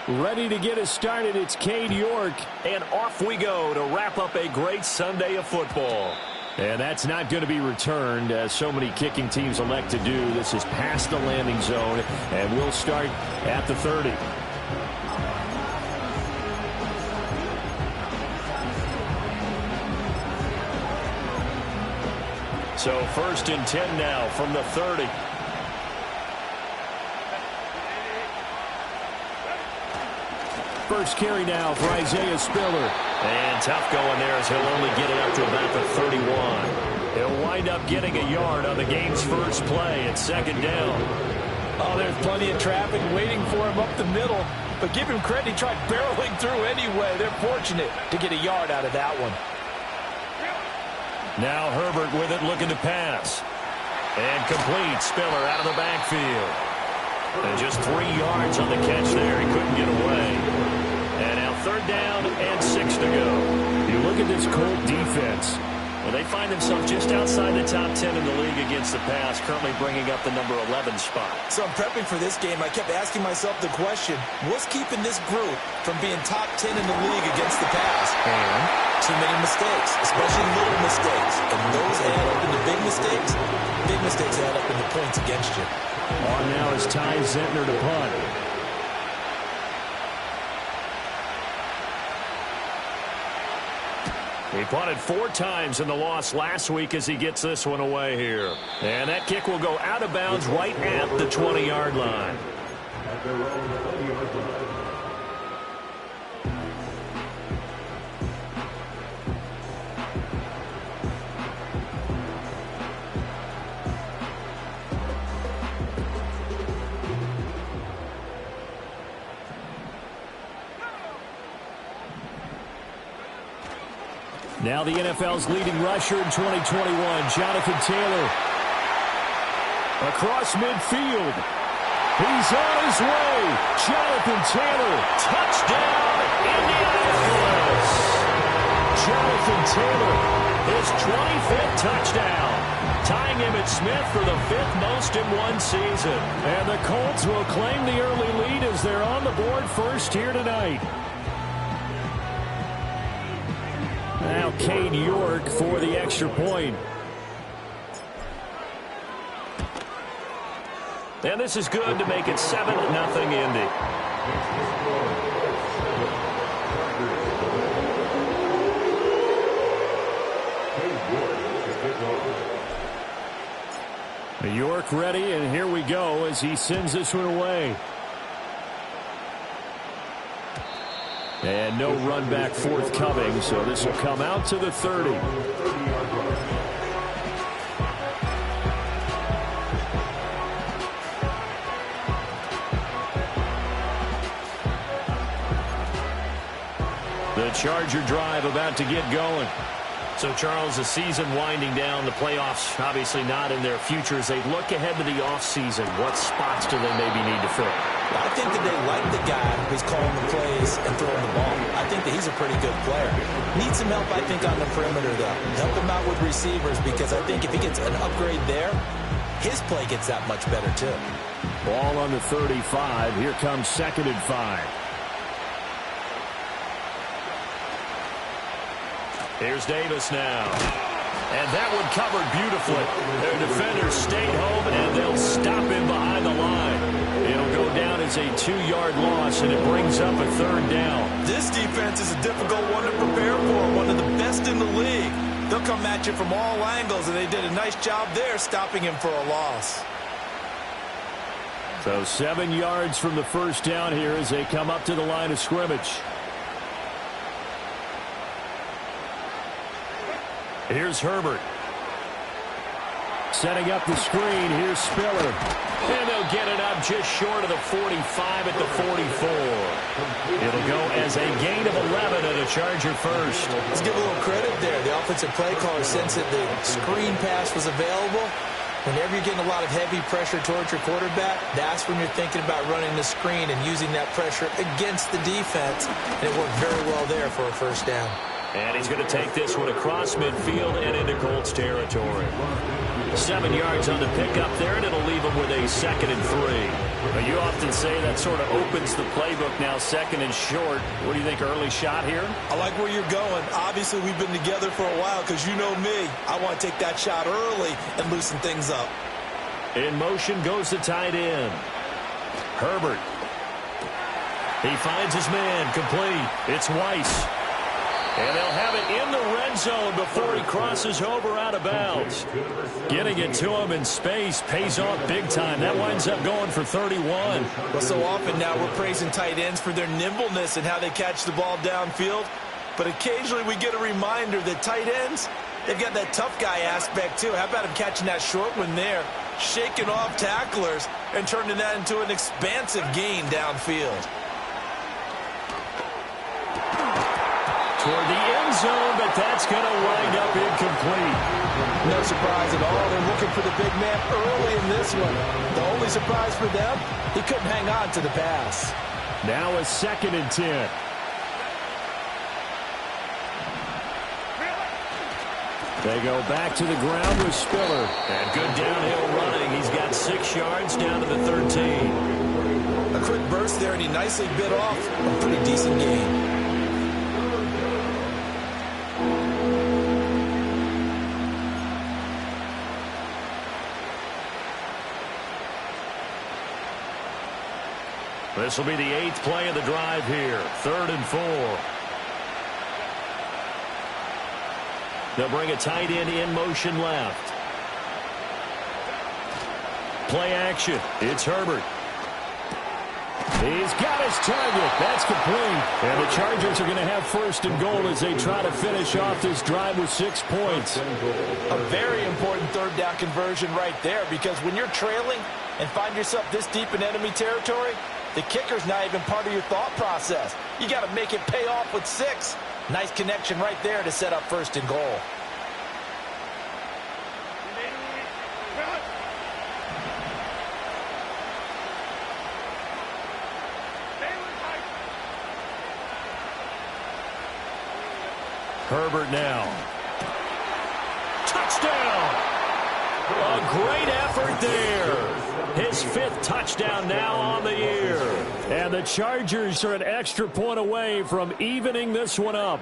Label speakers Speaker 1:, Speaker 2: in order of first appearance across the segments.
Speaker 1: Ready to get us started, it's Cade York.
Speaker 2: And off we go to wrap up a great Sunday of football.
Speaker 1: And that's not going to be returned, as so many kicking teams elect to do. This is past the landing zone, and we'll start at the 30. So 1st and 10 now from the 30. First carry now for Isaiah Spiller.
Speaker 2: And tough going there as he'll only get it up to about the 31. He'll wind up getting a yard on the game's first play at 2nd down.
Speaker 3: Oh, there's plenty of traffic waiting for him up the middle. But give him credit, he tried barreling through anyway. They're fortunate to get a yard out of that one.
Speaker 2: Now Herbert with it, looking to pass. And complete. Spiller out of the backfield. And just 3 yards on the catch there. He couldn't get away. And now 3rd down and 6 to go.
Speaker 1: You look at this Colt defense.
Speaker 2: Well, they find themselves just outside the top 10 in the league against the pass, currently bringing up the number 11 spot.
Speaker 3: So I'm prepping for this game. I kept asking myself the question, what's keeping this group from being top 10 in the league against the pass?
Speaker 1: And
Speaker 3: too many mistakes, especially little mistakes. And those add up into big mistakes. Big mistakes add up into points against you.
Speaker 1: On now is Ty Zentner to punt.
Speaker 2: He punted 4 times in the loss last week as he gets this one away here. And that kick will go out of bounds right at the 20-yard line.
Speaker 1: Now the NFL's leading rusher in 2021, Jonathan Taylor. Across midfield. He's on his way. Jonathan Taylor.
Speaker 2: Touchdown, Indianapolis.
Speaker 1: Jonathan Taylor.
Speaker 2: His 25th touchdown. Tying Emmitt Smith for the 5th most in one season.
Speaker 1: And the Colts will claim the early lead as they're on the board first here tonight. Now Cade York for the extra point.
Speaker 2: And this is good to make it 7-0 Indy.
Speaker 1: York ready, and here we go as he sends this one away. And no run back forthcoming, so this will come out to the 30.
Speaker 2: The Charger drive about to get going. So, Charles, the season winding down, the playoffs obviously not in their future. As they look ahead to the offseason, what spots do they maybe need to fill?
Speaker 3: I think that they like the guy who's calling the plays and throwing the ball. I think that he's a pretty good player. Needs some help, I think, on the perimeter, though. Help him out with receivers, because I think if he gets an upgrade there, his play gets that much better, too.
Speaker 1: Ball on the 35. Here comes 2nd and 5.
Speaker 2: Here's Davis now. And that one covered beautifully. Their defenders stayed home, and they'll stop him behind the line. It'll go down as a 2-yard loss, and it brings up a 3rd down.
Speaker 3: This defense is a difficult one to prepare for, one of the best in the league. They'll come at you from all angles, and they did a nice job there stopping him for a loss.
Speaker 1: So 7 yards from the first down here as they come up to the line of scrimmage.
Speaker 2: Here's Herbert.
Speaker 1: Setting up the screen. Here's Spiller.
Speaker 2: And they'll get it up just short of the 45 at the 44. It'll go as a gain of 11 and a Charger first.
Speaker 3: Let's give a little credit there. The offensive play caller sensed that the screen pass was available. Whenever you're getting a lot of heavy pressure towards your quarterback, that's when you're thinking about running the screen and using that pressure against the defense. And it worked very well there for a first down.
Speaker 2: And he's going to take this one across midfield and into Colts territory. 7 yards on the pickup there, and it'll leave him with a 2nd and 3. But you often say that sort of opens the playbook now, second and short. What do you think, early shot here?
Speaker 3: I like where you're going. Obviously, we've been together for a while because you know me. I want to take that shot early and loosen things up.
Speaker 2: In motion goes the tight end. Herbert. He finds his man, complete. It's Weiss. And they'll have it in the red zone before he crosses over out of bounds. Getting it to him in space pays off big time. That winds up going for 31.
Speaker 3: Well, so often now we're praising tight ends for their nimbleness and how they catch the ball downfield. But occasionally we get a reminder that tight ends, they've got that tough guy aspect too. How about him catching that short one there, shaking off tacklers, and turning that into an expansive gain downfield.
Speaker 2: Toward the end zone, but that's going to wind up incomplete.
Speaker 3: No surprise at all. They're looking for the big man early in this one. The only surprise for them, he couldn't hang on to the pass.
Speaker 1: Now a 2nd and 10. They go back to the ground with Spiller.
Speaker 2: And good downhill running. He's got 6 yards down to the 13.
Speaker 3: A quick burst there, and he nicely bit off a pretty decent gain.
Speaker 2: This will be the 8th play of the drive here. 3rd and 4. They'll bring a tight end in motion left. Play action. It's Herbert.
Speaker 1: He's got his target. That's complete. And the Chargers are going to have 1st and goal as they try to finish off this drive with 6 points.
Speaker 3: A very important 3rd down conversion right there, because when you're trailing and find yourself this deep in enemy territory, the kicker's not even part of your thought process. You got to make it pay off with 6. Nice connection right there to set up 1st and goal.
Speaker 2: Herbert now. Touchdown! A great effort there. His 5th touchdown now on the year.
Speaker 1: And the Chargers are an extra point away from evening this one up.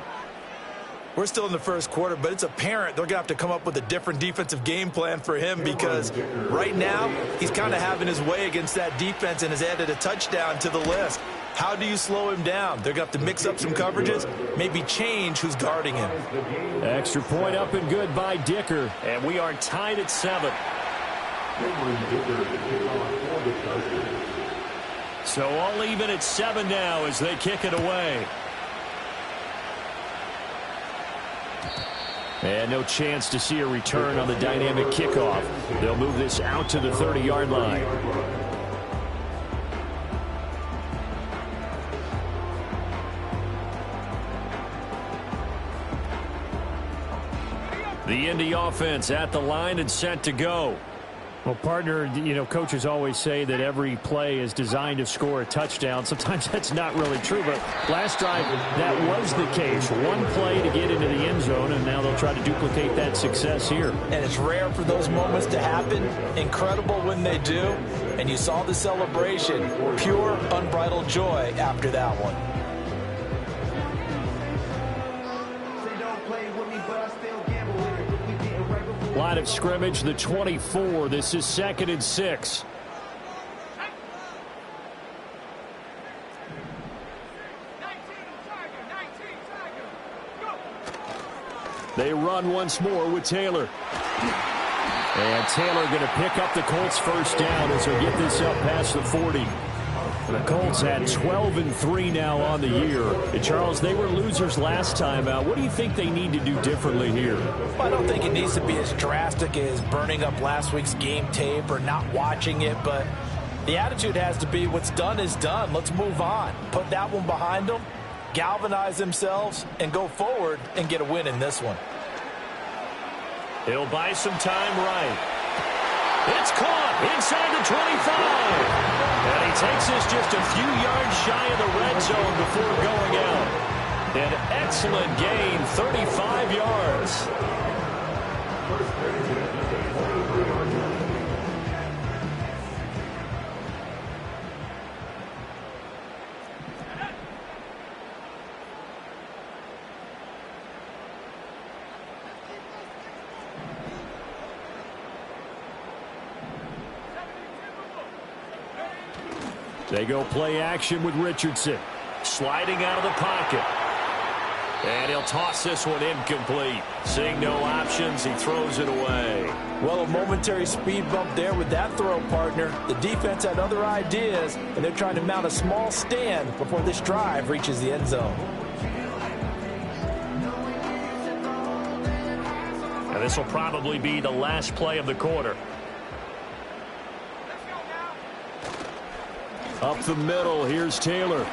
Speaker 3: We're still in the 1st quarter, but it's apparent they're going to have to come up with a different defensive game plan for him, because right now he's kind of having his way against that defense and has added a touchdown to the list. How do you slow him down? They're going to have to mix up some coverages, maybe change who's guarding him.
Speaker 1: Extra point up and good by Dicker.
Speaker 2: And we are tied at 7. So all even at 7 now as they kick it away.
Speaker 1: And no chance to see a return on the dynamic kickoff. They'll move this out to the 30-yard line.
Speaker 2: The Indy offense at the line and set to go.
Speaker 1: Well, partner, you know, coaches always say that every play is designed to score a touchdown. Sometimes that's not really true, but last drive, that was the case. One play to get into the end zone, and now they'll try to duplicate that success here.
Speaker 3: And it's rare for those moments to happen. Incredible when they do. And you saw the celebration. Pure, unbridled joy after that one.
Speaker 1: Line of scrimmage, the 24. This is 2nd and 6. They run once more with Taylor. And Taylor going to pick up the Colts' 1st down as they get this up past the 40. The Colts had 12-3 now on the year. And Charles, they were losers last time out. What do you think they need to do differently here?
Speaker 3: Well, I don't think it needs to be as drastic as burning up last week's game tape or not watching it, but the attitude has to be what's done is done. Let's move on. Put that one behind them, galvanize themselves, and go forward and get a win in this one.
Speaker 2: He'll buy some time right. It's caught inside the 25. And he takes us just a few yards shy of the red zone before going out. An excellent gain, 35 yards.
Speaker 1: They go play action with Richardson.
Speaker 2: Sliding out of the pocket. And he'll toss this one incomplete. Seeing no options, he throws it away.
Speaker 3: Well, a momentary speed bump there with that throw, partner. The defense had other ideas, and they're trying to mount a small stand before this drive reaches the end zone.
Speaker 2: Now this will probably be the last play of the quarter.
Speaker 1: Up the middle, here's Taylor.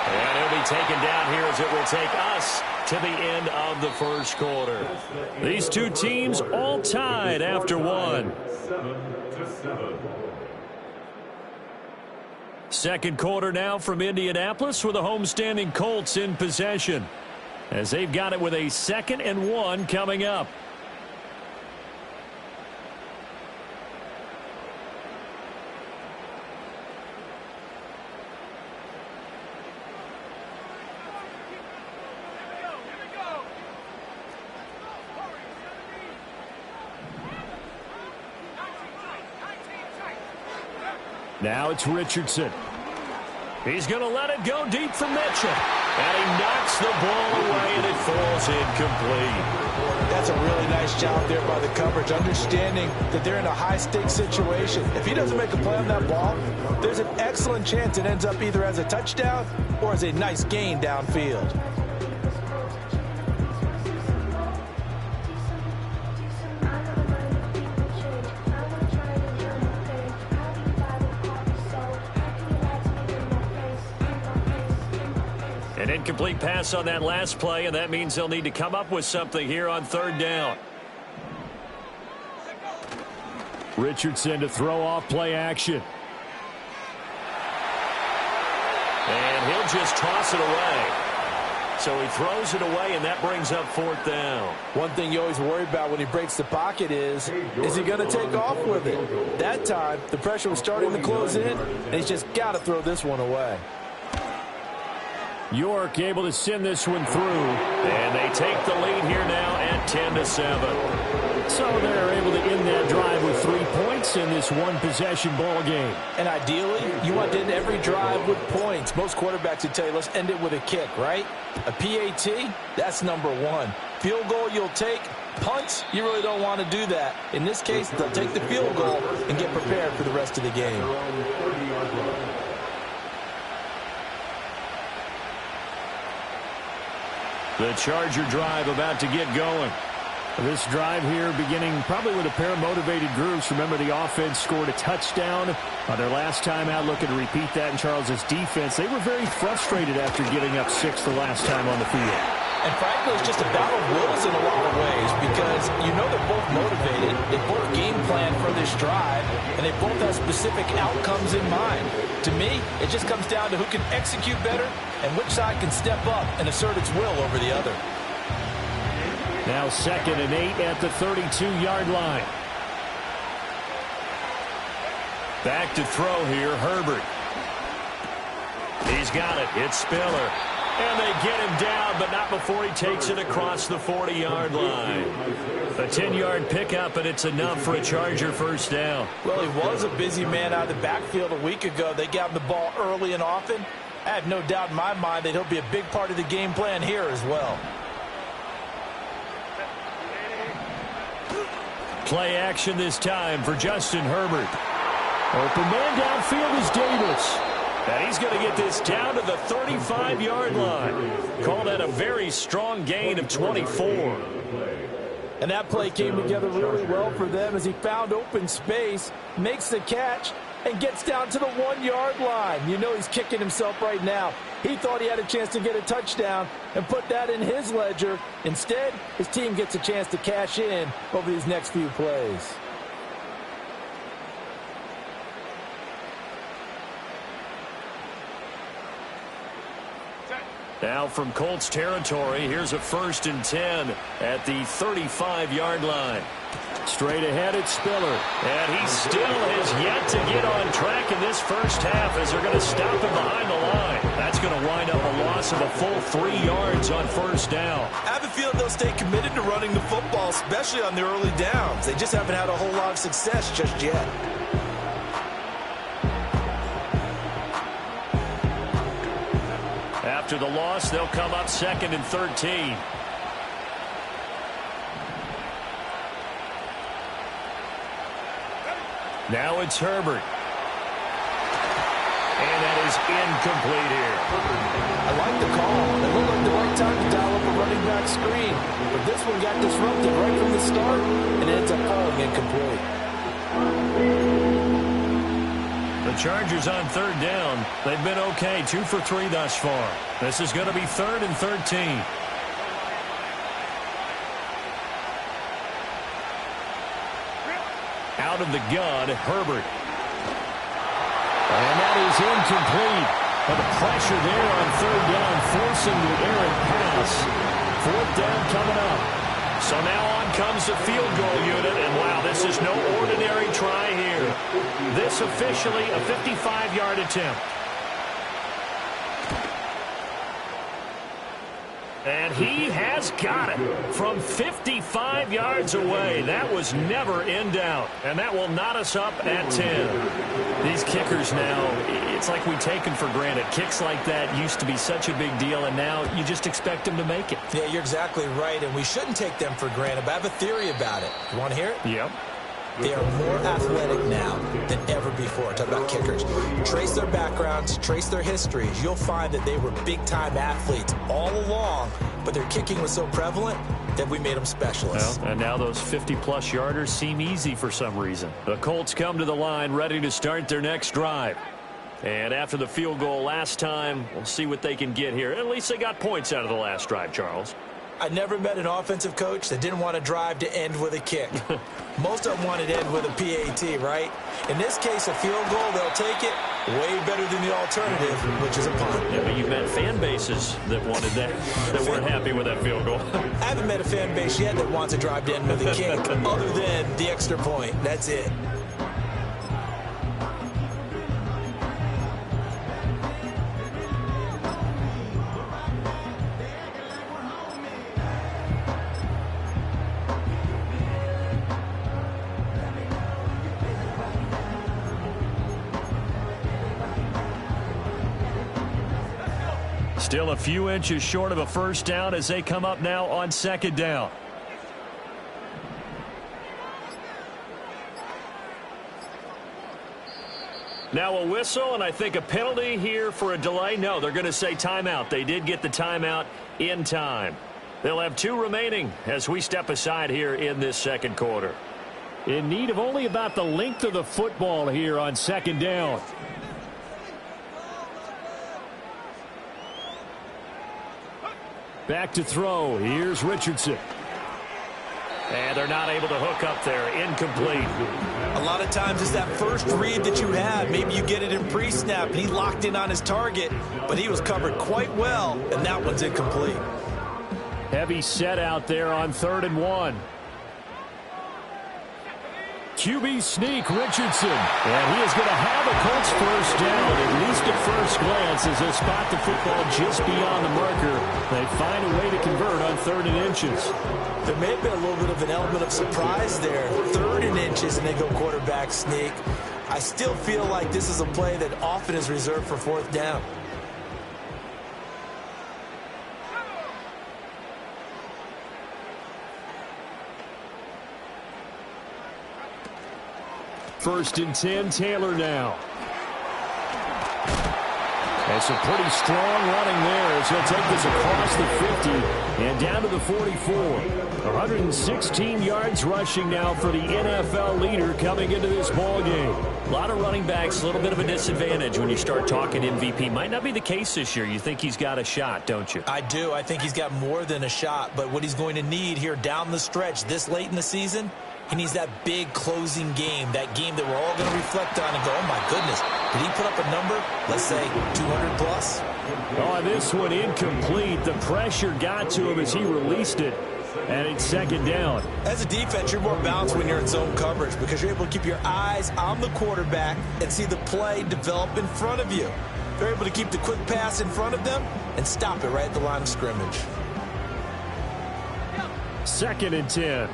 Speaker 2: And he'll be taken down here as it will take us to the end of the first quarter.
Speaker 1: These two teams all tied after one.
Speaker 4: 7-7.
Speaker 1: Second quarter now from Indianapolis with the homestanding Colts in possession, as they've got it with a 2nd and 1 coming up. Now it's Richardson. He's going to let it go deep for Mitchell.
Speaker 2: And he knocks the ball away, and it falls incomplete.
Speaker 3: That's a really nice job there by the coverage, understanding that they're in a high-stakes situation. If he doesn't make a play on that ball, there's an excellent chance it ends up either as a touchdown or as a nice gain downfield.
Speaker 2: An incomplete pass on that last play, and that means they'll need to come up with something here on 3rd down.
Speaker 1: Richardson to throw off play action.
Speaker 2: And he'll just toss it away. So he throws it away, and that brings up 4th down.
Speaker 3: One thing you always worry about when he breaks the pocket is he going to take off with it? That time, the pressure was starting to close in, and he's just got to throw this one away.
Speaker 1: York able to send this one through.
Speaker 2: And they take the lead here now at 10-7.
Speaker 1: So they're able to end that drive with 3 points in this one-possession ball game.
Speaker 3: And ideally, you want to end every drive with points. Most quarterbacks would tell you, let's end it with a kick, right? A PAT, that's number 1. Field goal you'll take. Punts, you really don't want to do that. In this case, they'll take the field goal and get prepared for the rest of the game.
Speaker 1: The Charger drive about to get going. This drive here beginning probably with a pair of motivated groups. Remember, the offense scored a touchdown on their last time out. Looking to repeat that in Charles' defense. They were very frustrated after giving up 6 the last time on the field.
Speaker 3: And frankly, it's just a battle of wills in a lot of ways because you know they're both motivated. They both game plan for this drive, and they both have specific outcomes in mind. To me, it just comes down to who can execute better and which side can step up and assert its will over the other.
Speaker 1: Now 2nd and 8 at the 32-yard line.
Speaker 2: Back to throw here, Herbert. He's got it. It's Spiller. And they get him down, but not before he takes it across the 40-yard line. A 10-yard pickup, and it's enough for a Charger first down.
Speaker 3: Well, he was a busy man out of the backfield a week ago. They got him the ball early and often. I have no doubt in my mind that he'll be a big part of the game plan here as well.
Speaker 1: Play action this time for Justin Herbert. Open man downfield is Davis.
Speaker 2: And he's going to get this down to the 35-yard line. Call that a very strong gain of 24.
Speaker 3: And that play came together really well for them as he found open space, makes the catch, and gets down to the 1-yard line. You know he's kicking himself right now. He thought he had a chance to get a touchdown and put that in his ledger. Instead, his team gets a chance to cash in over these next few plays.
Speaker 2: Now from Colts territory, here's a 1st and 10 at the 35-yard line.
Speaker 1: Straight ahead, it's Spiller.
Speaker 2: And he still has yet to get on track in this first half as they're going to stop him behind the line. That's going to wind up a loss of a full 3 yards on first down.
Speaker 3: I have a feeling they'll stay committed to running the football, especially on their early downs. They just haven't had a whole lot of success just yet.
Speaker 2: After the loss, they'll come up 2nd and 13. Now it's Herbert. And that is incomplete here.
Speaker 3: I like the call. It looked like the right time to dial up a running back screen. But this one got disrupted right from the start and ends up falling incomplete.
Speaker 2: The Chargers on 3rd down. They've been okay, 2 for 3 thus far. This is going to be 3rd and 13. Out of the gun, Herbert.
Speaker 1: And that is incomplete. But the pressure there on 3rd down, forcing the errant pass. 4th down coming up.
Speaker 2: So now on comes the field goal unit, and wow, this is no ordinary try here. This officially a 55-yard attempt. And he has got it from 55 yards away. That was never in doubt. And that will knot us up at 10. These kickers now, it's like we take them for granted. Kicks like that used to be such a big deal, and now you just expect them to make it.
Speaker 3: Yeah, you're exactly right, and we shouldn't take them for granted, but I have a theory about it. You want to hear it?
Speaker 2: Yep.
Speaker 3: They are more athletic now than ever before. Talk about kickers. Trace their backgrounds, trace their histories. You'll find that they were big-time athletes all along, but their kicking was so prevalent that we made them specialists.
Speaker 2: Well, and now those 50-plus yarders seem easy for some reason. The Colts come to the line ready to start their next drive. And after the field goal last time, we'll see what they can get here. At least they got points out of the last drive, Charles.
Speaker 3: I never met an offensive coach that didn't want to drive to end with a kick. Most of them wanted to end with a PAT, right? In this case, a field goal, they'll take it way better than the alternative, which is a punt.
Speaker 2: Yeah, but you've met fan bases that wanted that weren't happy with that field goal.
Speaker 3: I haven't met a fan base yet that wants to drive to end with a kick, other than the extra point. That's it.
Speaker 2: Still a few inches short of a first down as they come up now on 2nd down. Now a whistle, and I think a penalty here for a delay. No, they're going to say timeout. They did get the timeout in time. They'll have 2 remaining as we step aside here in this 2nd quarter.
Speaker 1: In need of only about the length of the football here on 2nd down. Back to throw. Here's Richardson.
Speaker 2: And they're not able to hook up there. Incomplete.
Speaker 3: A lot of times it's that first read that you have. Maybe you get it in pre-snap, and he locked in on his target, but he was covered quite well, and that one's incomplete.
Speaker 1: Heavy set out there on 3rd and 1. QB sneak, Richardson. And he is going to have a Colts first down, at least at first glance, as they spot the football just beyond the marker. They find a way to convert on 3rd and inches.
Speaker 3: There may have been a little bit of an element of surprise there. 3rd and inches, and they go quarterback sneak. I still feel like this is a play that often is reserved for 4th down.
Speaker 1: First and 10, Taylor now. That's a pretty strong running there as he'll take this across the 50 and down to the 44. 116 yards rushing now for the NFL leader coming into this ball game.
Speaker 2: A lot of running backs, a little bit of a disadvantage when you start talking MVP. Might not be the case this year. You think he's got a shot, don't you?
Speaker 3: I do. I think he's got more than a shot, but what he's going to need here down the stretch this late in the season, he needs that big closing game, that game that we're all going to reflect on and go, oh, my goodness, did he put up a number, let's say, 200 plus?
Speaker 1: Oh, this one incomplete. The pressure got to him as he released it, and it's 2nd down.
Speaker 3: As a defense, you're more balanced when you're in zone coverage because you're able to keep your eyes on the quarterback and see the play develop in front of you. They're able to keep the quick pass in front of them and stop it right at the line of scrimmage.
Speaker 1: 2nd and 10.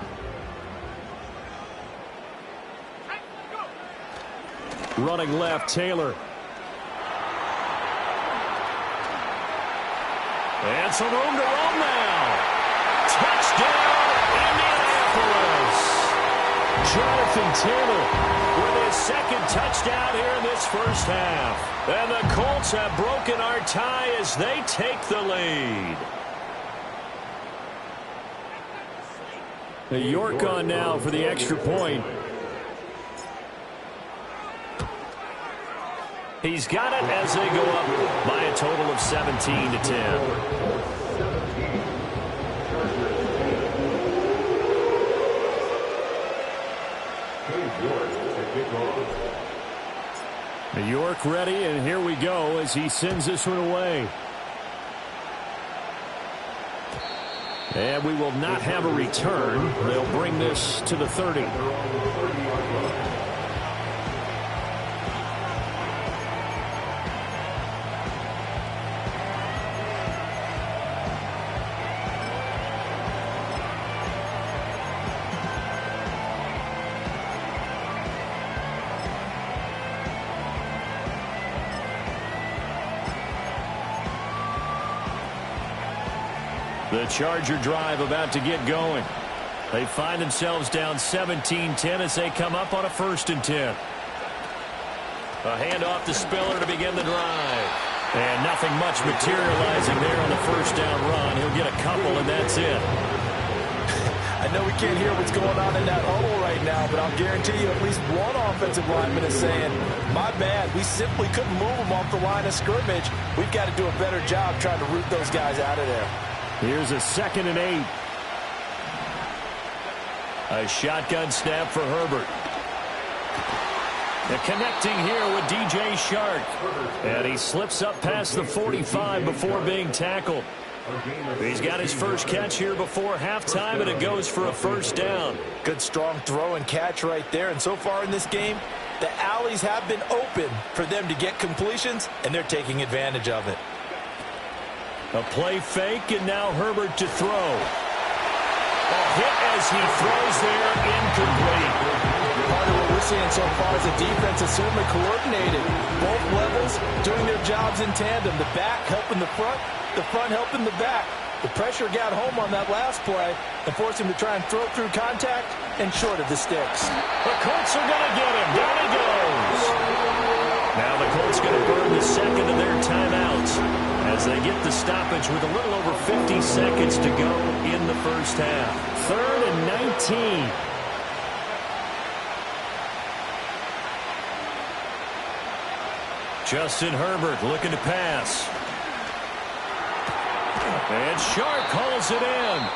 Speaker 1: Running left, Taylor.
Speaker 2: And some room to roam now. Touchdown, Indianapolis. Jonathan Taylor with his second touchdown here in this first half. And the Colts have broken our tie as they take the lead.
Speaker 1: York on now for the extra point.
Speaker 2: He's got it as they go up by a total of 17-10.
Speaker 1: York ready, and here we go as he sends this one away. And we will not have a return. They'll bring this to the 30.
Speaker 2: The Charger drive about to get going. They find themselves down 17-10 as they come up on a 1st and 10. A handoff to Spiller to begin the drive. And nothing much materializing there on the first down run. He'll get a couple, and that's it.
Speaker 3: I know we can't hear what's going on in that huddle right now, but I'll guarantee you at least one offensive lineman is saying, my bad, we simply couldn't move them off the line of scrimmage. We've got to do a better job trying to root those guys out of there.
Speaker 1: Here's a 2nd and 8.
Speaker 2: A shotgun snap for Herbert. And connecting here with DJ Shark. And he slips up past the 45 before being tackled. He's got his first catch here before halftime, and it goes for a 1st down.
Speaker 3: Good strong throw and catch right there. And so far in this game, the alleys have been open for them to get completions, and they're taking advantage of it.
Speaker 2: A play fake, and now Herbert to throw. A hit as he throws there, incomplete.
Speaker 3: Part of what we're seeing so far is the defense is certainly coordinated. Both levels doing their jobs in tandem. The back helping the front helping the back. The pressure got home on that last play and forced him to try and throw through contact and short of the sticks.
Speaker 2: The Colts are going to get him. Down he goes. Now the Colts going to burn the second of their timeouts as they get the stoppage with a little over 50 seconds to go in the first half.
Speaker 1: 3rd and 19.
Speaker 2: Justin Herbert looking to pass. And Shark calls it in.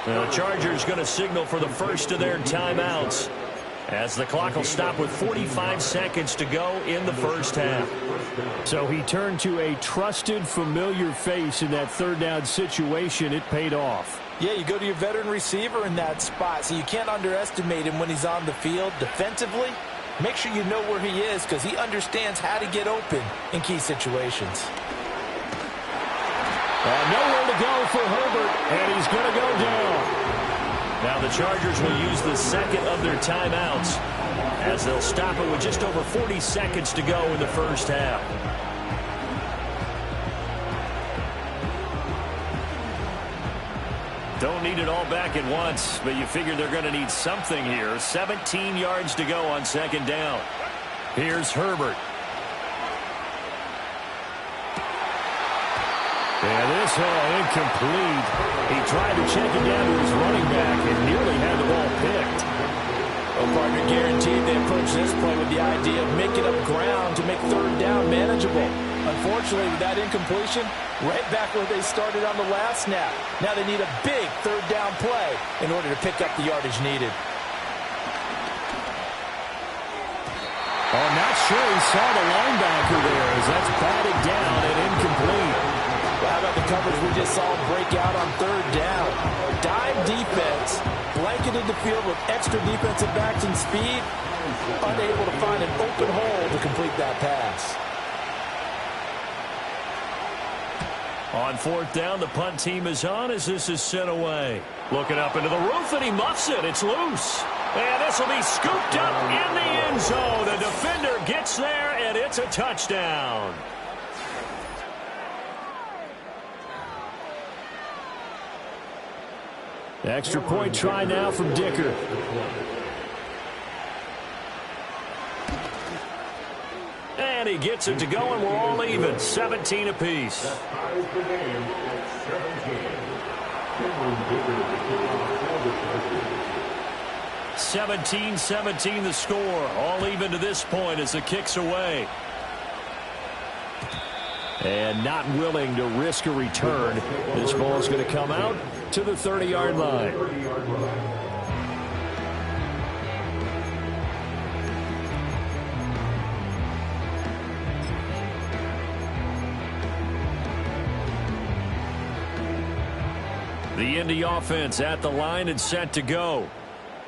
Speaker 2: The Chargers going to signal for the first of their timeouts as the clock will stop with 45 seconds to go in the first half.
Speaker 1: So he turned to a trusted, familiar face in that 3rd down situation. It paid off.
Speaker 3: Yeah, you go to your veteran receiver in that spot, so you can't underestimate him when he's on the field defensively. Make sure you know where he is because he understands how to get open in key situations.
Speaker 1: Nowhere to go for Herbert, and he's going to go down.
Speaker 2: Now the Chargers will use the second of their timeouts as they'll stop it with just over 40 seconds to go in the first half. Don't need it all back at once, but you figure they're going to need something here. 17 yards to go on 2nd down. Here's Herbert.
Speaker 1: And this incomplete. He tried to check it down to his running back and nearly had the ball picked.
Speaker 3: Well, partner, guaranteed they approach this play with the idea of making up ground to make 3rd down manageable. Unfortunately, with that incompletion, right back where they started on the last snap. Now they need a big 3rd down play in order to pick up the yardage needed.
Speaker 1: I'm not sure he saw the linebacker there as that's batted down and incomplete.
Speaker 3: Well, how about the coverage we just saw break out on 3rd down? Dime defense, blanketed the field with extra defensive backs and speed, unable to find an open hole to complete that pass.
Speaker 2: On 4th down, the punt team is on as this is sent away. Looking up into the roof, and he muffs it. It's loose. And this will be scooped up in the end zone. The defender gets there, and it's a touchdown.
Speaker 1: Extra point try now from Dicker.
Speaker 2: And he gets it to go, and we're all even, 17 apiece. 17-17 the score. All even to this point as the kick's away.
Speaker 1: And not willing to risk a return. This ball is going to come out to the 30-yard line.
Speaker 2: The Indy offense at the line and set to go.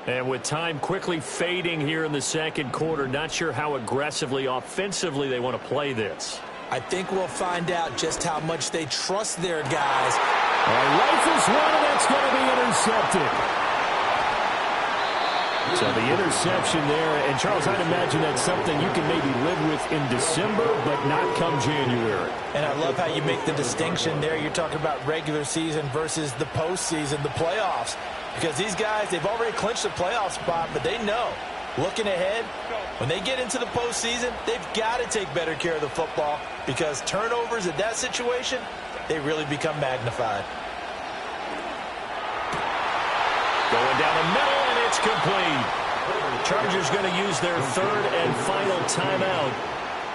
Speaker 2: And with time quickly fading here in the second quarter, not sure how aggressively, offensively they want to play this.
Speaker 3: I think we'll find out just how much they trust their guys.
Speaker 1: Rifles one, and that's going to be intercepted. So the interception there, and Charles, I'd imagine that's something you can maybe live with in December, but not come January.
Speaker 3: And I love how you make the distinction there. You're talking about regular season versus the postseason, the playoffs. Because these guys, they've already clinched the playoff spot, but they know, looking ahead, when they get into the postseason, they've got to take better care of the football because turnovers in that situation, they really become magnified.
Speaker 2: Going down the middle, and it's complete. Chargers going to use their third and final timeout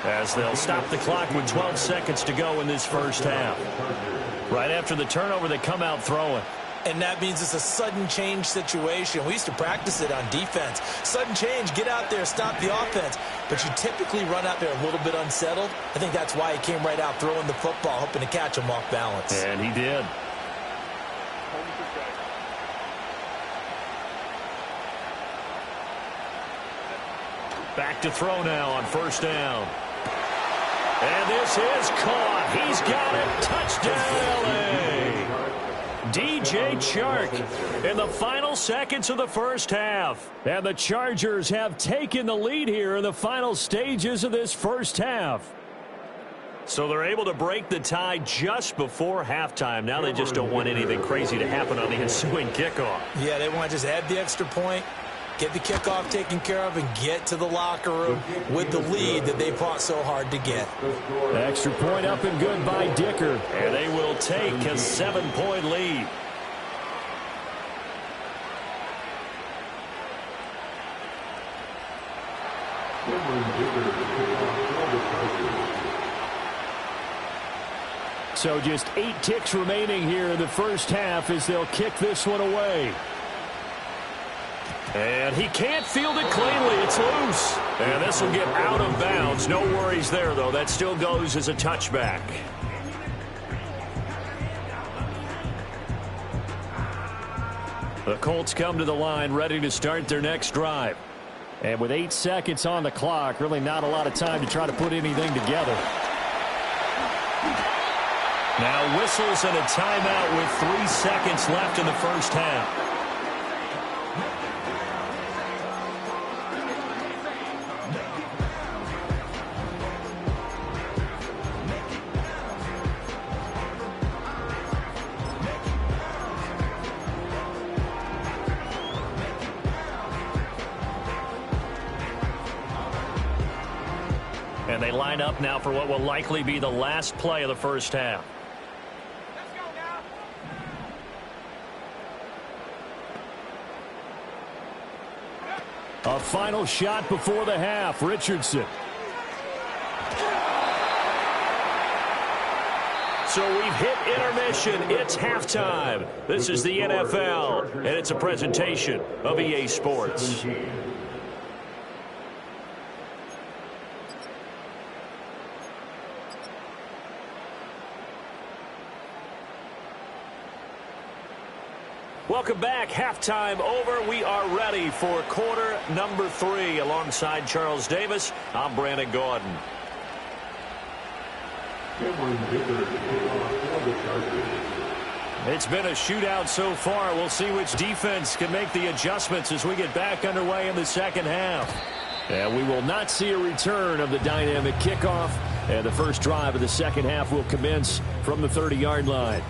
Speaker 2: as they'll stop the clock with 12 seconds to go in this first half. Right after the turnover, they come out throwing.
Speaker 3: And that means it's a sudden change situation. We used to practice it on defense. Sudden change, get out there, stop the offense. But you typically run out there a little bit unsettled. I think that's why he came right out throwing the football, hoping to catch him off balance.
Speaker 2: And he did. Back to throw now on first down. And this is caught. He's got it. Touchdown, LA. DJ Chark in the final seconds of the first half. And the Chargers have taken the lead here in the final stages of this first half. So they're able to break the tie just before halftime. Now they just don't want anything crazy to happen on the ensuing kickoff.
Speaker 3: Yeah, they want to just add the extra point, get the kickoff taken care of, and get to the locker room with the lead that they fought so hard to get.
Speaker 1: Extra point up and good by Dicker.
Speaker 2: And they will take a 7-point lead.
Speaker 1: So just 8 ticks remaining here in the first half as they'll kick this one away.
Speaker 2: And he can't field it cleanly. It's loose. And this will get out of bounds. No worries there, though. That still goes as a touchback. The Colts come to the line ready to start their next drive.
Speaker 1: And with 8 seconds on the clock, really not a lot of time to try to put anything together.
Speaker 2: Now whistles and a timeout with 3 seconds left in the first half. And they line up now for what will likely be the last play of the first half.
Speaker 1: A final shot before the half. Richardson.
Speaker 2: So we've hit intermission. It's halftime. This is the NFL, and it's a presentation of EA Sports. Welcome back. Halftime over. We are ready for quarter number 3. Alongside Charles Davis, I'm Brandon Gordon. It's been a shootout so far. We'll see which defense can make the adjustments as we get back underway in the second half.
Speaker 1: And we will not see a return of the dynamic kickoff. And the first drive of the second half will commence from the 30-yard line.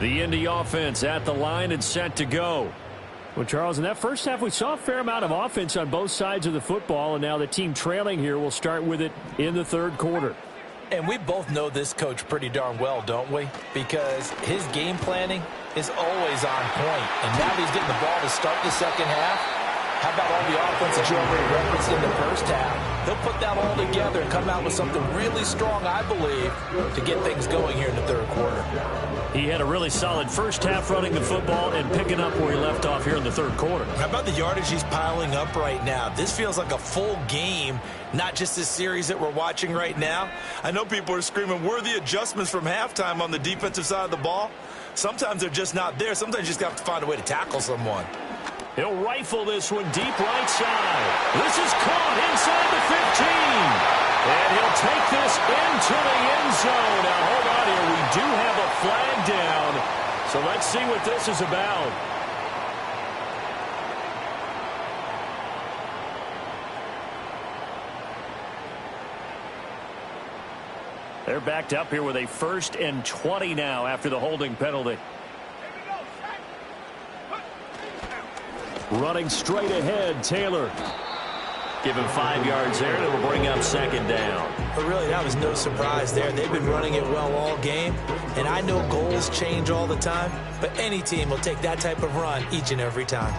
Speaker 2: The Indy offense at the line and set to go.
Speaker 1: Well, Charles, in that first half, we saw a fair amount of offense on both sides of the football, and now the team trailing here will start with it in the third quarter.
Speaker 3: And we both know this coach pretty darn well, don't we? Because his game planning is always on point. And now he's getting the ball to start the second half. How about all the offense that you already referenced in the first half? He'll put that all together and come out with something really strong, I believe, to get things going here in the third quarter.
Speaker 2: He had a really solid first half running the football and picking up where he left off here in the third quarter.
Speaker 3: How about the yardage he's piling up right now? This feels like a full game, not just this series that we're watching right now. I know people are screaming, where are the adjustments from halftime on the defensive side of the ball? Sometimes they're just not there. Sometimes you just have to find a way to tackle someone.
Speaker 2: He'll rifle this one deep right side. This is caught inside the 15. And he'll take this into the end zone. Now, hold on here. We do have a flag down. So let's see what this is about. They're backed up here with a 1st and 20 now after the holding penalty.
Speaker 1: Running straight ahead, Taylor.
Speaker 2: Give him 5 yards there, and it'll bring up second down.
Speaker 3: But really, that was no surprise there. They've been running it well all game, and I know goals change all the time, but any team will take that type of run each and every time.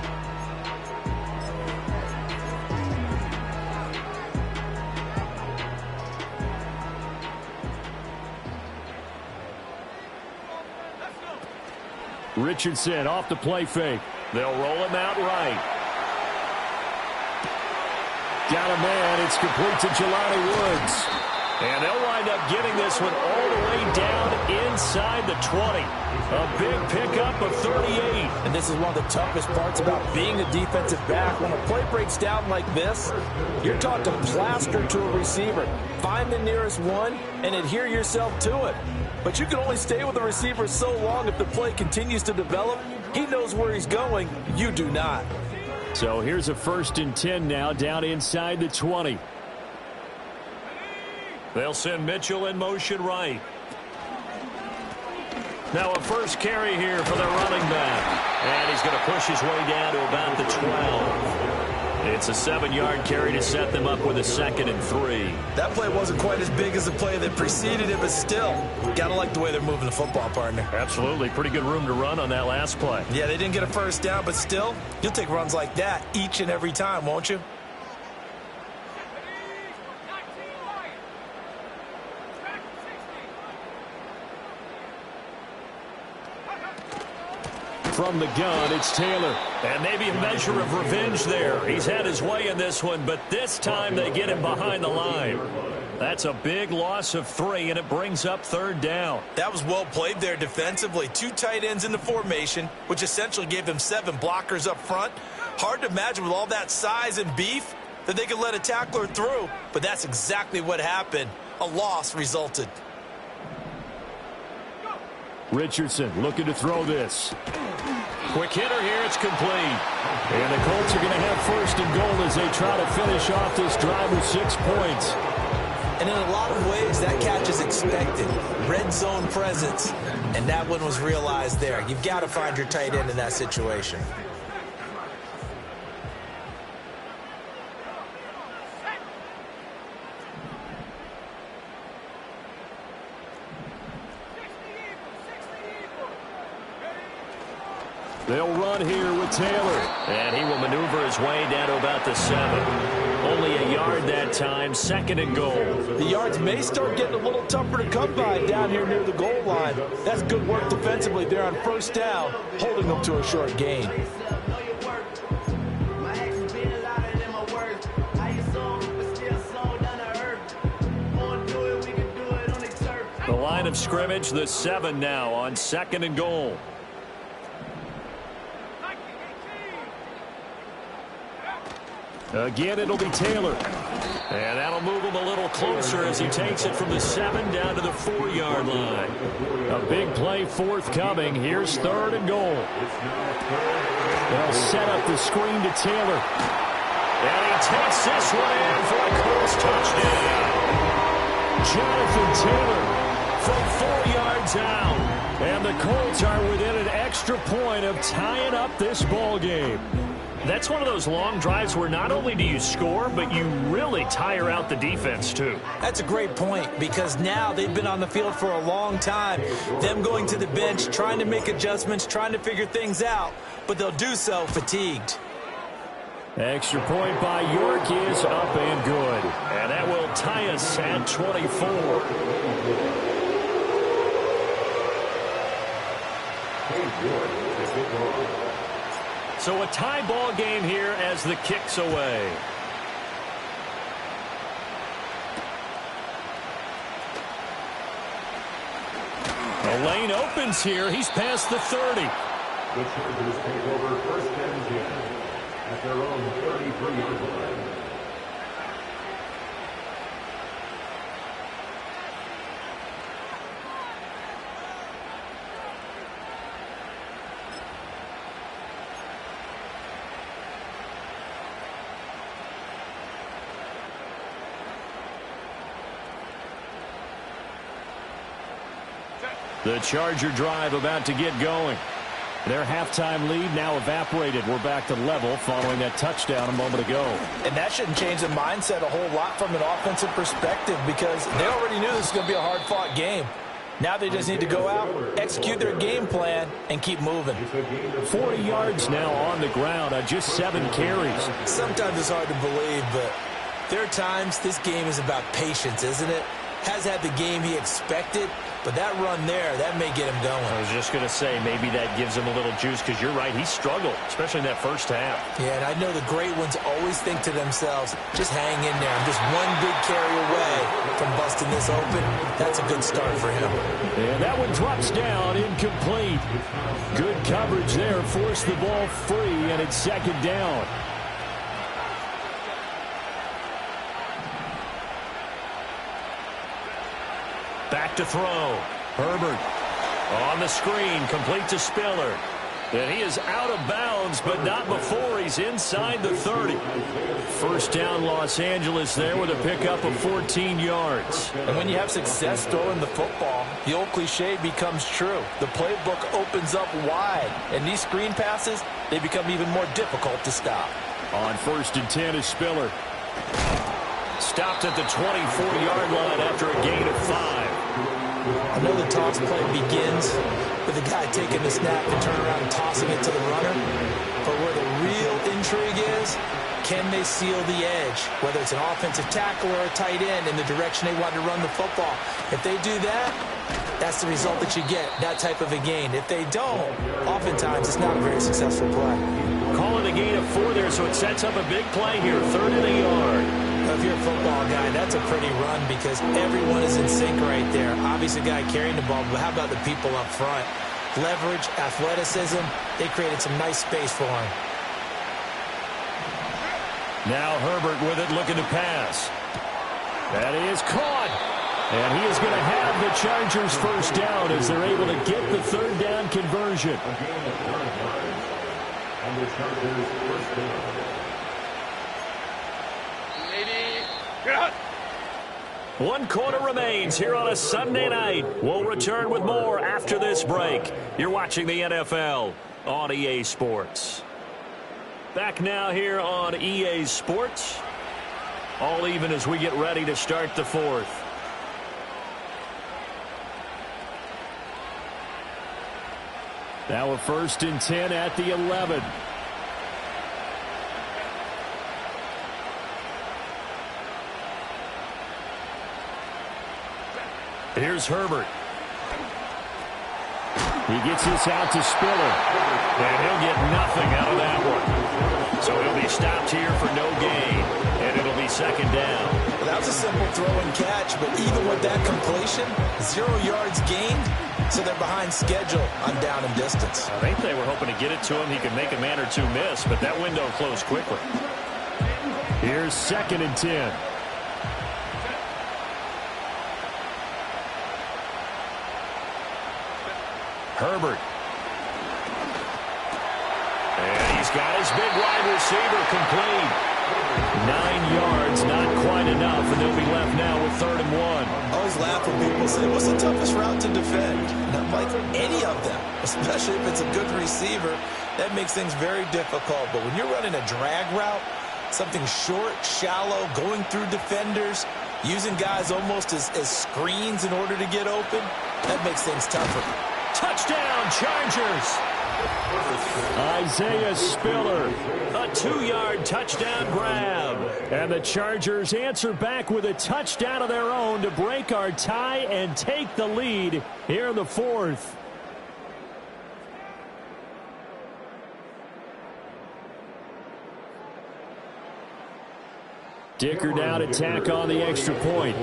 Speaker 1: Richardson off the play fake.
Speaker 2: They'll roll him out right.
Speaker 1: Got a man. It's complete to Jelani Woods.
Speaker 2: And they'll wind up getting this one all the way down inside the 20. A big pickup of 38.
Speaker 3: And this is one of the toughest parts about being a defensive back. When a play breaks down like this, you're taught to plaster to a receiver. Find the nearest one and adhere yourself to it. But you can only stay with the receiver so long if the play continues to develop. He knows where he's going. You do not.
Speaker 1: So here's a 1st and 10 now down inside the 20.
Speaker 2: They'll send Mitchell in motion right. Now a first carry here for their running back. And he's going to push his way down to about the 12. It's a 7-yard carry to set them up with a 2nd and 3.
Speaker 3: That play wasn't quite as big as the play that preceded it, but still, gotta like the way they're moving the football, partner.
Speaker 2: Absolutely. Pretty good room to run on that last play.
Speaker 3: Yeah, they didn't get a first down, but still, you'll take runs like that each and every time, won't you?
Speaker 1: From the gun, it's Taylor.
Speaker 2: And maybe a measure of revenge there. He's had his way in this one, but this time they get him behind the line. That's a big loss of 3, and it brings up 3rd down.
Speaker 3: That was well played there defensively. 2 tight ends in the formation, which essentially gave them 7 blockers up front. Hard to imagine with all that size and beef that they could let a tackler through, but that's exactly what happened. A loss resulted.
Speaker 1: Richardson looking to throw this.
Speaker 2: Quick hitter here. It's complete.
Speaker 1: And the Colts are going to have 1st and goal as they try to finish off this drive with 6 points.
Speaker 3: And in a lot of ways, that catch is expected. Red zone presence. And that one was realized there. You've got to find your tight end in that situation.
Speaker 1: They'll run here with Taylor.
Speaker 2: And he will maneuver his way down to about the 7. Only a yard that time, 2nd and goal.
Speaker 3: The yards may start getting a little tougher to come by down here near the goal line. That's good work defensively there on 1st down, holding them to a short gain.
Speaker 2: The line of scrimmage, the 7 now on 2nd and goal.
Speaker 1: Again, it'll be Taylor.
Speaker 2: And that'll move him a little closer as he takes it from the 7 down to the 4-yard line.
Speaker 1: A big play forthcoming. Here's 3rd and goal. They'll set up the screen to Taylor.
Speaker 2: And he takes this one in for a Colts touchdown.
Speaker 1: Jonathan Taylor
Speaker 2: from 4 yards out.
Speaker 1: And the Colts are within an extra point of tying up this ball game.
Speaker 2: That's one of those long drives where not only do you score, but you really tire out the defense, too.
Speaker 3: That's a great point, because now they've been on the field for a long time. Them going to the bench, trying to make adjustments, trying to figure things out, but they'll do so fatigued.
Speaker 1: Extra point by York is up and good.
Speaker 2: And that will tie us at 24. So a tie ball game here as the kick's away. The lane opens here. He's past the 30.
Speaker 4: The Chargers take over first and 10 at their own 33-yard line.
Speaker 1: The Charger drive about to get going. Their halftime lead now evaporated. We're back to level following that touchdown a moment ago.
Speaker 3: And that shouldn't change the mindset a whole lot from an offensive perspective, because they already knew this was going to be a hard-fought game. Now they just need to go out, execute their game plan, and keep moving.
Speaker 1: 40 yards now on the ground on just 7 carries.
Speaker 3: Sometimes it's hard to believe, but there are times this game is about patience, isn't it? Has had the game he expected, but that run there, that may get him going.
Speaker 2: I was just going to say, maybe that gives him a little juice, because you're right, he struggled, especially in that first half.
Speaker 3: Yeah, and I know the great ones always think to themselves, just hang in there. I'm just one big carry away from busting this open. That's a good start for him.
Speaker 1: And that one drops down, incomplete. Good coverage there, forced the ball free, and it's second down.
Speaker 2: Back to throw. Herbert on the screen, complete to Spiller. And he is out of bounds, but not before he's inside the 30.
Speaker 1: First down, Los Angeles there with a pickup of 14 yards.
Speaker 3: And when you have success throwing the football, the old cliche becomes true. The playbook opens up wide, and these screen passes, they become even more difficult to stop.
Speaker 1: On first and 10 is Spiller.
Speaker 2: Stopped at the 24-yard line after a gain of 5.
Speaker 3: I know the toss play begins with the guy taking the snap and turning around and tossing it to the runner. But where the real intrigue is, can they seal the edge, whether it's an offensive tackle or a tight end, in the direction they want to run the football? If they do that, that's the result that you get, that type of a gain. If they don't, oftentimes it's not a very successful play.
Speaker 2: Calling the gain of 4 there, so it sets up a big play here, 3rd and a yard.
Speaker 3: If you're a football guy, that's a pretty run, because everyone is in sync right there. Obviously, a guy carrying the ball, but how about the people up front? Leverage, athleticism, they created some nice space for him.
Speaker 1: Now Herbert with it, looking to pass. That is caught. And he is going to have the Chargers first down as they're able to get the 3rd down conversion.
Speaker 4: And the Chargers first down.
Speaker 2: 1 quarter remains here on a Sunday night. We'll return with more after this break. You're watching the NFL on EA Sports. Back now here on EA Sports. All even as we get ready to start the 4th.
Speaker 1: Now a first and 10 at the 11.
Speaker 2: Here's Herbert.
Speaker 1: He gets this out to Spiller.
Speaker 2: And he'll get nothing out of that one. So he'll be stopped here for no gain. And it'll be second down.
Speaker 3: Well, that was a simple throw and catch, but even with that completion, 0 yards gained, so they're behind schedule on down and distance.
Speaker 2: I think they were hoping to get it to him. He could make a man or two miss, but that window closed quickly.
Speaker 1: Here's second and 10.
Speaker 2: Herbert. And he's got his big wide receiver complete.
Speaker 1: 9 yards, not quite enough, and they'll be left now with 3rd and 1.
Speaker 3: I always laugh when people honestly, what's the toughest route to defend? Not like any of them, especially if it's a good receiver. That makes things very difficult. But when you're running a drag route, something short, shallow, going through defenders, using guys almost as screens in order to get open, that makes things tougher.
Speaker 2: Touchdown, Chargers!
Speaker 1: Isaiah Spiller.
Speaker 2: A 2-yard touchdown grab.
Speaker 1: And the Chargers answer back with a touchdown of their own to break our tie and take the lead here in the fourth. Dicker down to tack on the extra point.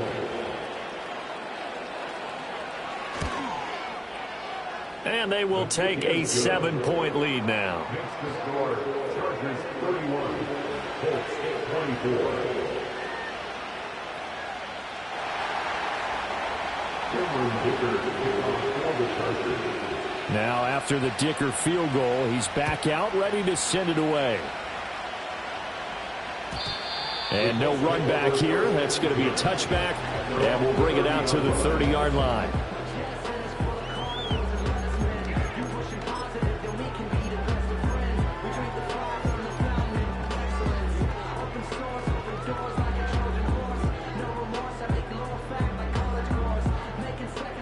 Speaker 2: And they will take a 7-point lead now.
Speaker 4: Next to score, Chargers 31, Colts 24.
Speaker 1: Now after the Dicker field goal, he's back out ready to send it away. And no run back here. That's going to be a touchback, and we'll bring it out to the 30-yard line.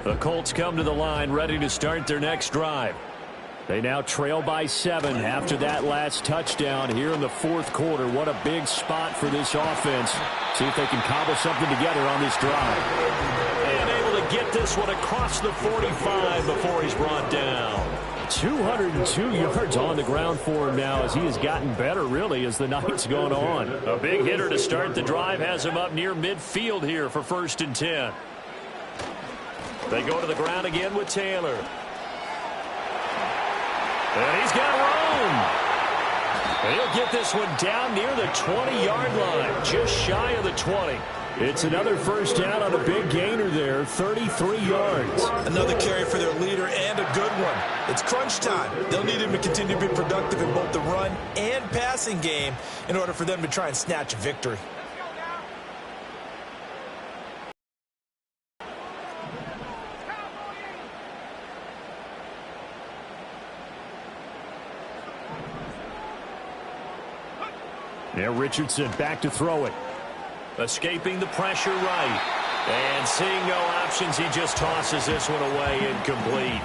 Speaker 1: The Colts come to the line ready to start their next drive. They now trail by 7 after that last touchdown here in the fourth quarter. What a big spot for this offense. See if they can cobble something together on this drive.
Speaker 2: And able to get this one across the 45 before he's brought down.
Speaker 1: 202 yards on the ground for him now as he has gotten better, really, as the night's gone on.
Speaker 2: A big hitter to start the drive has him up near midfield here for 1st and 10. They go to the ground again with Taylor. And he's got room. He'll get this one down near the 20-yard line, just shy of the 20.
Speaker 1: It's another first down on a big gainer there, 33 yards.
Speaker 3: Another carry for their leader and a good one. It's crunch time. They'll need him to continue to be productive in both the run and passing game in order for them to try and snatch a victory.
Speaker 1: Now Richardson back to throw it.
Speaker 2: Escaping the pressure right. And seeing no options, he just tosses this one away incomplete.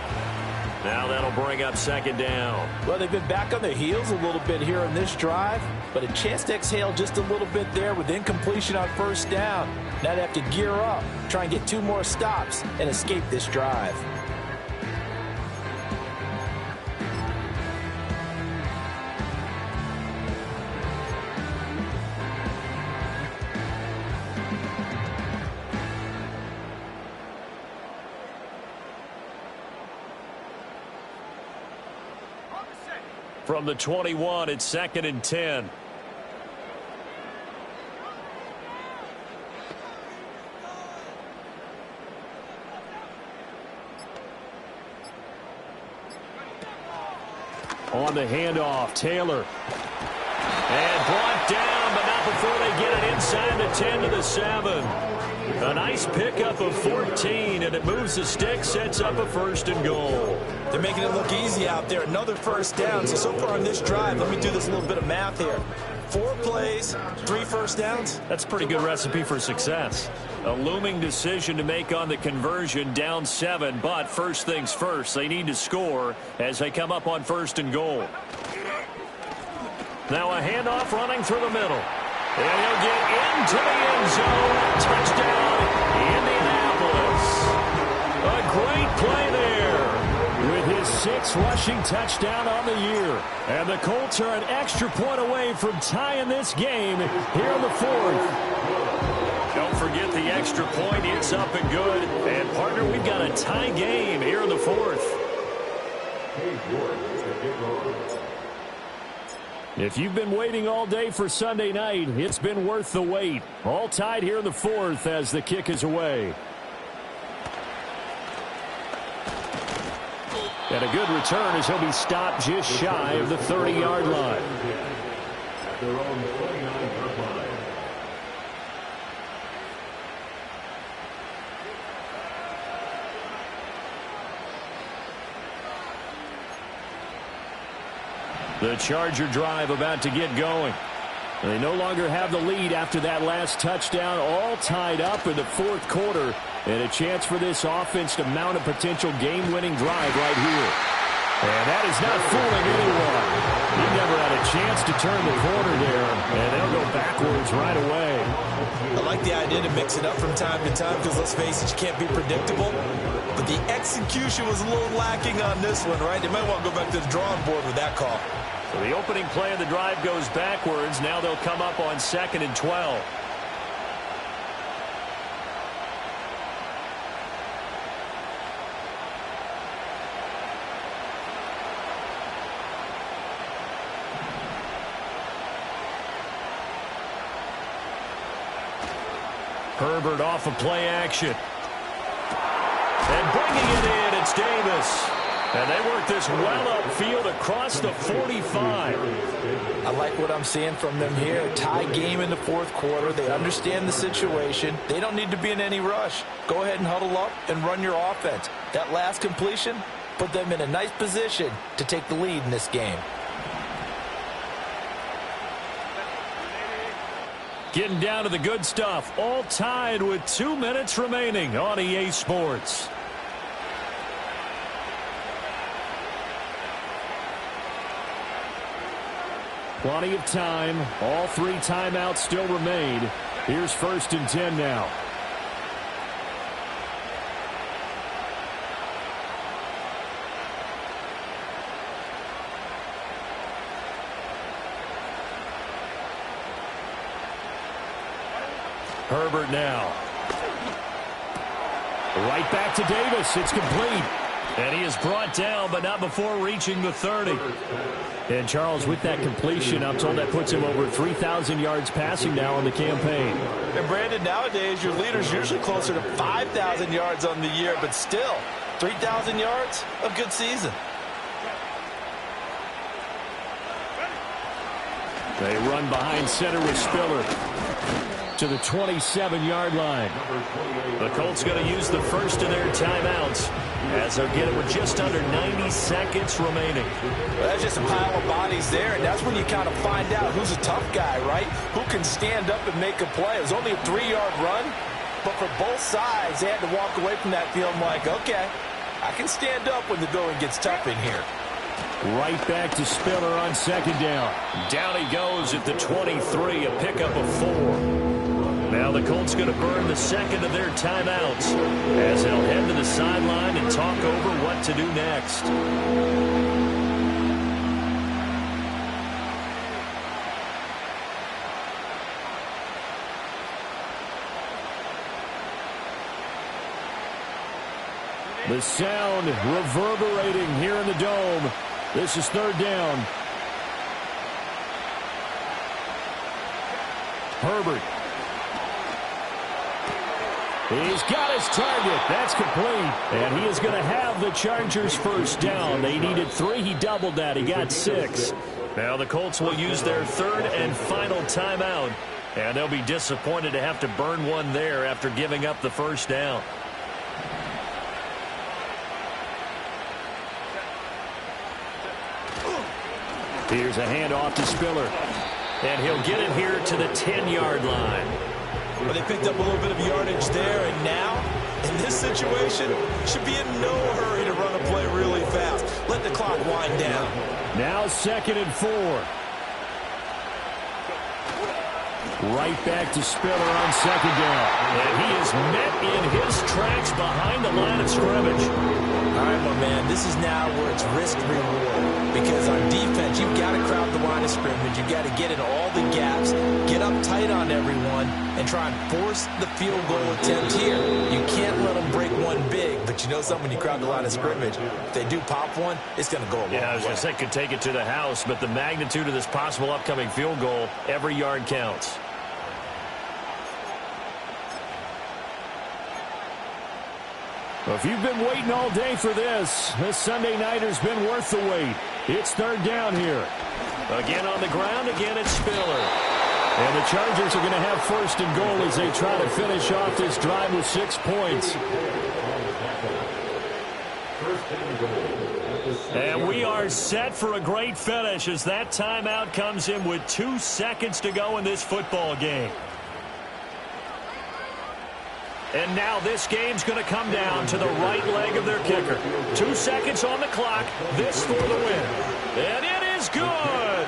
Speaker 2: Now that'll bring up 2nd down.
Speaker 3: Well, they've been back on their heels a little bit here in this drive, but a chance to exhale just a little bit there with incompletion on 1st down. Now they have to gear up, try and get 2 more stops, and escape this drive.
Speaker 2: From the 21, it's 2nd and 10.
Speaker 1: On the handoff, Taylor.
Speaker 2: And brought down, but not before they get it inside the 10 to the 7. A nice pickup of 14, and it moves the stick, sets up a 1st and goal.
Speaker 3: They're making it look easy out there. Another first down. So far on this drive, let me do this little bit of math here. 4 plays, 3 first downs.
Speaker 2: That's a pretty good recipe for success. A looming decision to make on the conversion, down 7, but first things first, they need to score as they come up on 1st and goal. Now a handoff running through the middle. And he'll get into the end zone. Touchdown, Indianapolis. A great play there.
Speaker 1: With his 6th rushing touchdown on the year. And the Colts are an extra point away from tying this game here in the 4th.
Speaker 2: Don't forget the extra point. It's up and good. And, partner, we've got a tie game here in the 4th.
Speaker 1: If you've been waiting all day for Sunday night, it's been worth the wait. All tied here in the 4th as the kick is away. And a good return as he'll be stopped just shy of the 30-yard line.
Speaker 4: At their own 29-yard line.
Speaker 1: The Charger drive about to get going. They no longer have the lead after that last touchdown, all tied up in the fourth quarter, and a chance for this offense to mount a potential game-winning drive right here. And that is not fooling anyone. He never had a chance to turn the corner there, and they'll go backwards right away.
Speaker 3: I like the idea to mix it up from time to time because, let's face it, you can't be predictable. But the execution was a little lacking on this one, right? They might want to go back to the drawing board with that call.
Speaker 2: So the opening play of the drive goes backwards. Now they'll come up on 2nd and 12. Herbert off of play action. And bringing it in, it's Davis. And they work this well upfield across the 45.
Speaker 3: I like what I'm seeing from them here. Tie game in the fourth quarter. They understand the situation. They don't need to be in any rush. Go ahead and huddle up and run your offense. That last completion put them in a nice position to take the lead in this game.
Speaker 2: Getting down to the good stuff. All tied with 2 minutes remaining on EA Sports.
Speaker 1: Plenty of time. All 3 timeouts still remain. Here's 1st and 10 now. Herbert now. Right back to Davis. It's complete.
Speaker 2: And he is brought down, but not before reaching the 30.
Speaker 1: And, Charles, with that completion, I'm told that puts him over 3,000 yards passing now on the campaign.
Speaker 3: And, Brandon, nowadays your leader's usually closer to 5,000 yards on the year, but still, 3,000 yards, a good season.
Speaker 1: They run behind center with Spiller to the 27-yard line.
Speaker 2: The Colts going to use the first of their timeouts as they'll get it with just under 90 seconds remaining.
Speaker 3: Well, that's just a pile of bodies there, and that's when you kind of find out who's a tough guy, right? Who can stand up and make a play. It was only a 3-yard run, but for both sides, they had to walk away from that field like, okay, I can stand up when the going gets tough in here.
Speaker 1: Right back to Spiller on 2nd down.
Speaker 2: Down he goes at the 23, a pickup of 4. Now the Colts going to burn the second of their timeouts as they'll head to the sideline and talk over what to do next.
Speaker 1: The sound reverberating here in the dome. This is 3rd down. Herbert. He's got his target. That's complete. And he is going to have the Chargers first down. They needed 3. He doubled that. He got 6.
Speaker 2: Now the Colts will use their 3rd and final timeout. And they'll be disappointed to have to burn one there after giving up the first down.
Speaker 1: Here's a handoff to Spiller.
Speaker 2: And he'll get it here to the 10-yard line.
Speaker 3: Well, they picked up a little bit of yardage there, and now, in this situation, should be in no hurry to run a play really fast. Let the clock wind down.
Speaker 1: Now 2nd and 4. Right back to Spiller on 2nd down.
Speaker 2: And he is met in his tracks behind the line of scrimmage.
Speaker 3: All right, my man, this is now where it's risk-reward. Because on defense, you've got to crowd the line of scrimmage. You've got to get in all the gaps, get up tight on everyone, and try and force the field goal attempt here. You can't let them break one big, but you know something, when you crowd the line of scrimmage, if they do pop one, it's going to go a long way.
Speaker 2: Yeah, I was going to say could take it to the house, but the magnitude of this possible upcoming field goal, every yard counts.
Speaker 1: Well, if you've been waiting all day for this Sunday nighter's been worth the wait. It's 3rd down here.
Speaker 2: Again on the ground, again it's Spiller.
Speaker 1: And the Chargers are going to have 1st and goal as they try to finish off this drive with 6 points.
Speaker 4: First and goal.
Speaker 1: And we are set for a great finish as that timeout comes in with 2 seconds to go in this football game. And now this game's going to come down to the right leg of their kicker. 2 seconds on the clock. This for the win. And it is good.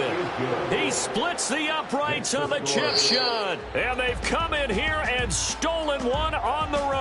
Speaker 1: He splits the uprights on the chip shot. And they've come in here and stolen one on the run.